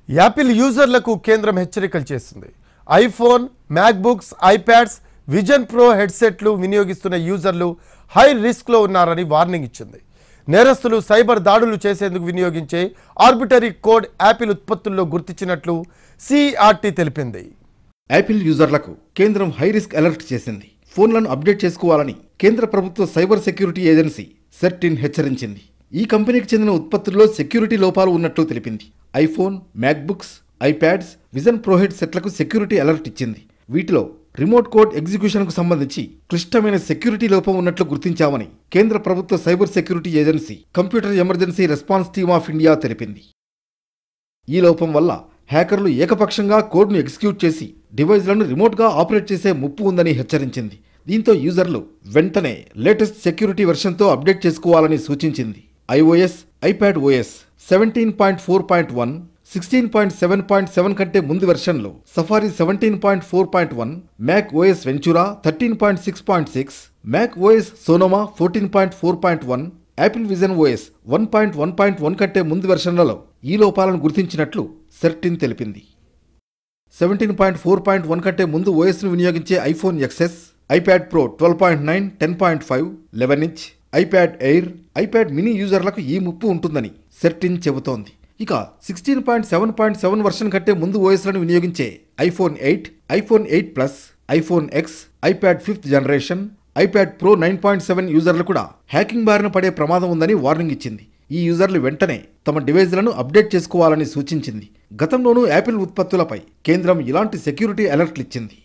Apple యూజర్లకు కేంద్రం హెచ్చరికలు చేసింది. IPhone, MacBooks, iPads, Vision Pro హెడ్సెట్లు వినియోగిస్తున్న యూజర్లు హై రిస్క్లో ఉన్నారని వార్నింగ్ ఇచ్చింది. నేరస్తులు సైబర్ దాడులు చేసేందుకు వినియోగించే ఆర్బిటరీ కోడ్ యాపిల్ ఉత్పత్తుల్లో గుర్తించినట్లు సిఆర్టీ తెలిపింది. యాపిల్ యూజర్లకు కేంద్రం హై రిస్క్ అలర్ట్ చేసింది. ఫోన్లను అప్డేట్ చేసుకోవాలని కేంద్ర ప్రభుత్వ సైబర్ సెక్యూరిటీ ఏజెన్సీ సెర్టిన్ హెచ్చరించింది. ఈ కంపెనీకి చెందిన ఉత్పత్తుల్లో సెక్యూరిటీ లోపాలు ఉన్నట్లు తెలిపింది. IPhone, MacBooks, iPads, Vision Pro హెడ్సెట్లకు సెక్యూరిటీ అలర్ట్ ఇచ్చింది. వీటిలో రిమోట్ కోడ్ ఎగ్జిక్యూషన్కు సంబంధించి క్లిష్టమైన సెక్యూరిటీ లోపం ఉన్నట్లు గుర్తించామని కేంద్ర ప్రభుత్వ cyber security agency computer emergency response team of India తెలిపింది. ఈ లోపం వల్ల హ్యాకర్లు ఏకపక్షంగా కోడ్ను ఎగ్జిక్యూట్ చేసి డివైజ్లను రిమోట్గా ఆపరేట్ చేసే ముప్పు ఉందని హెచ్చరించింది. దీంతో యూజర్లు వెంటనే లేటెస్ట్ సెక్యూరిటీ వెర్షన్తో అప్డేట్ చేసుకోవాలని సూచించింది. iOS, iPad OS 17.4.1, 16.7.7 కంటే ముందు వెర్షన్లో Safari 17.4.1, Mac OS Ventura 13.6.6, Mac OS Sonoma 14.4.1, Apple Vision OS 1.1.1 కంటే ముందు వెర్షన్లలో ఈ లోపాలను గుర్తించినట్లు సెర్టిన్ తెలిపింది. 17.4.1 కంటే ముందు OSను వినియోగించే iPhone XS, iPad Pro 12.9, 10.5, 11 inch, iPad Air, iPad mini యూజర్లకు ఈ ముప్పు ఉంటుందని సెర్టిన్ చెబుతోంది. ఇక 16.7.7 వర్షన్ కంటే ముందు ఓఎస్లను వినియోగించే iPhone 8, iPhone 8 plus, iPhone X, iPad 5th generation, iPad pro 9.7 యూజర్లు కూడా హ్యాకింగ్ బారిన పడే ప్రమాదం ఉందని వార్నింగ్ ఇచ్చింది. ఈ యూజర్లు వెంటనే తమ డివైజ్లను అప్డేట్ చేసుకోవాలని సూచించింది. గతంలోనూ యాపిల్ ఉత్పత్తులపై కేంద్రం ఇలాంటి సెక్యూరిటీ అలర్ట్లు ఇచ్చింది.